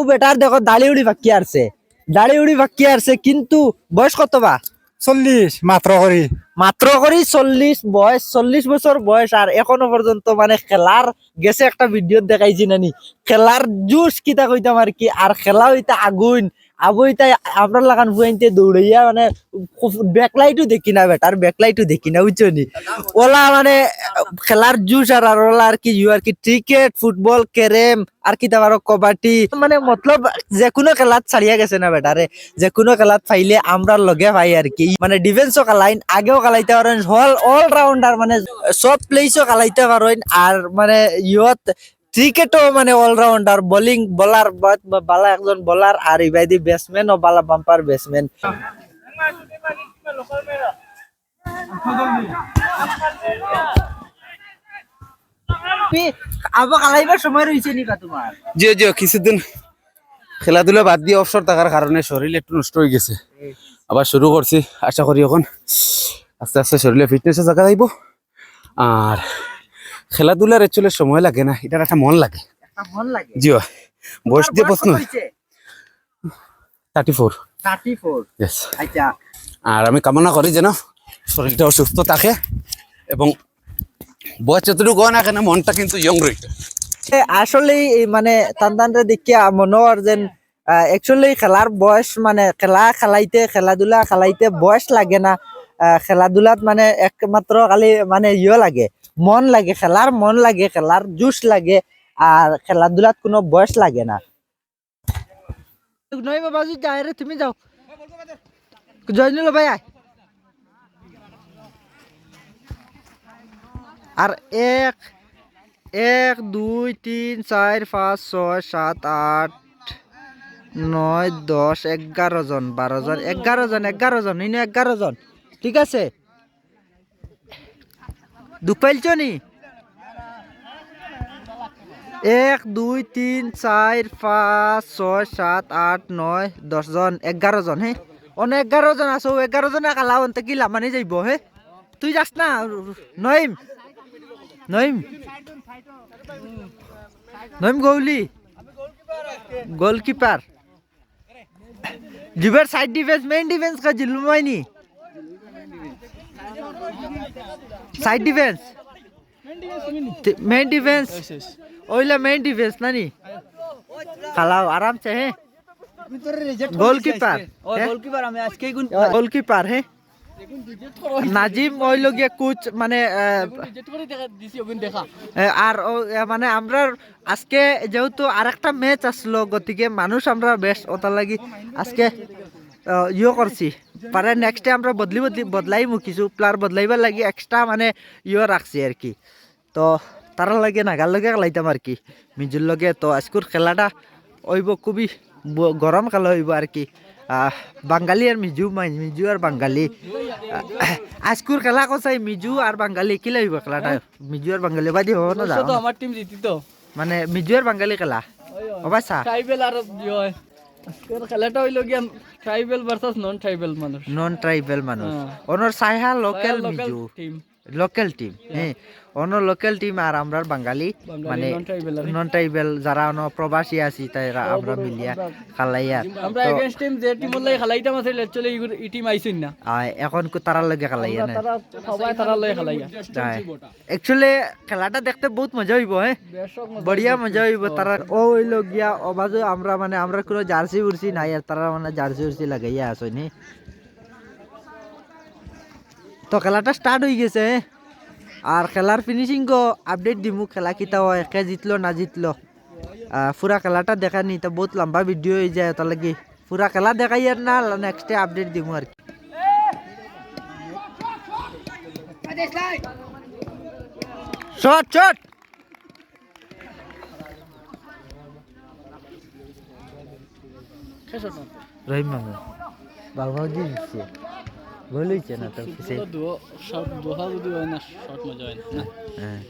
Better দেখো দাড়ি উড়ি বাকি আসছে কিন্তু বয়স কত বা 40 মাত্র করি 40 বছর বয়স আর এখনো পর্যন্ত মানে খেলার গেছে একটা ভিডিও দেখাইছি নানি খেলার জুস কিতা কইতাম আর কি আর খেলা হইতা আগুন আবইতা আপনার লাগান ফুয়াইতে দৌড়াইয়া মানে ব্যাকলাইটও দেখি না বেটার ব্যাকলাইটও দেখি না বুঝছো নি ওলা মানে খেলার জুস আর ওলা আর কি ক্রিকেট ফুটবল ক্যারেম আর কি তারপর কবাডি মানে মতলব যে কোনো খেলাত ছাড়িয়া গেছে না বেটারে যে কোনো খেলাত পাইলে আমরা লগে পাই আর কি মানে ডিফেন্সও খেলাইন আগেও খেলাইতে পারেন অলরাউন্ডার মানে সব প্লেসও খেলাইতে পারেন আর মানে ইয়ত ক্রিকেটও মানে অলরাউন্ডার বোলিং বোলার বালা একজন বোলার আর ইবাইদি ব্যাটসম্যান ও বালা বাম্পার ব্যাটসম্যান আবার খেলাইবার সময় রয়েছে নিকা তোমার জি জি কিছুদিন খেলাধুলা বাদ দিয়ে অবসর থাকার কারণে শরীর একটু নষ্ট হয়ে গেছে আবার শুরু করছি আশা করি এখন আস্তে আস্তে শরীরে ফিটনেসে জায়গা যাইব আর খেলাধুলার একচুয়ালি সময় লাগে না এটার একটা মন লাগে জি বয়স দিয়ে প্রশ্ন 34 Yes. আচ্ছা আর আমি কামনা করি যেন শরীরটা সুস্থ থাকে এবং বয়স যতটুকু হয় না কেন মনটা কিন্তু ইয়ং রয়েছে আসলে মানে তানতানরে দেখিয়া মনে হয় যেন একচুয়ালি খেলার বয়স মানে খেলাধুলা খেলাইতে বয়স লাগে না খেলাধুলাত মানে একমাত্র খালি মানে লাগে মন লাগে খেলার মন লাগে খেলার জুস লাগে আর খেলাধুলাত কোনো বয়স লাগে না নয় বাবা যাই রে তুমি যাও জয়নুল ভাই আর 1 2 3 4 5 6 7 8 9 10 11 জন 12 জন 11 জন 11 জন ঠিক আছে দুপাইলছ নি 1 2 3 4 5 6 7 8 9 10 জন 11 জন হে অনেক 11 জন আছো 11 জনে কালা অন্তে কি লামানি যাইব হে তুই যাস না নইম গৌলি গোলকিপার জিবার সাইড ডিফেন্স মেইন ডিফেন্স का जिलमाइनी साइड डिफेंस मेन डिफेंस ओइला मेन डिफेंस नानी खालाओ आराम से है गोलकीपर है নাজিম ওইল গিয়ে কোচ মানে আর মানে আমরা আজকে যেহেতু আরেকটা ম্যাচ আসলো গতিকে মানুষ আমরা বেশ ওটার লাগি আজকে করছি পারে নেক্সট আমরা বদলাই কিছু প্লেয়ার বদলাইবার লাগি এক্সট্রা মানে রাখছি আর কি তো তার লাগে নাগার লগে খেলাইতাম আর কি মিজুর লগে তো আজকের খেলাটা হইব খুবই গরম খেলা হইব আর কি বাঙালি আর মিজু আর বাঙালি আজকুর খেলা কসাই মিজু আর বাঙালি কি লাগবে খেলাটা মিজু আর বাঙালি বাদি হব না তো আমার টিম জিতিত মানে মিজু আর বাঙালি খেলা অবশ্যই ট্রাইবেল আর হয় আজকের খেলাটা হইল কি ট্রাইবেল ভার্সেস নন ট্রাইবেল মানুষ ওনর সাইহা লোকাল টিম হ্যাঁ অন্য লোকাল টিম আর আমরা বাঙালি মানে নন ট্রাইবেল যারা অন্য প্রবাসী আছি তাই আমরা মিলিয়া খালাইয়া আমরা এগেইনস্ট টিম যে টিম লই খালাইতাম আছে অ্যাকচুয়ালি এই টিম আইছিন না এখন কো তারা লাগে খালাইয়া না তারা সবাই তারা লই খালাইয়া অ্যাকচুয়ালি খেলাটা দেখতে বহুত মজা হইব হ্যাঁ বড়িয়া মজা হইব তারা ও হইল গিয়া অবাজে আমরা মানে আমরা কোনো জার্সি উরসি নাই আর তারা মানে জার্সি উরসি লাগাইয়া আসনি তো খেলাটা স্টার্ট হয়ে গেছে আর খেলার ফিনিশিং গো আপডেট দিমু খেলা কিতা হয় কে জিতলো না জিতলো পুরা খেলাটা দেখা নি তো বহুত লম্বা ভিডিও হয়ে যায় তার লাগি পুরা খেলা দেখাই আর না নেক্সট আপডেট দিমু আর কি শট রহিম মামু বাবা দিছে বলেছে না তো কিছু দোহা যদি হয় না শর্ট মজা হয় না হ্যাঁ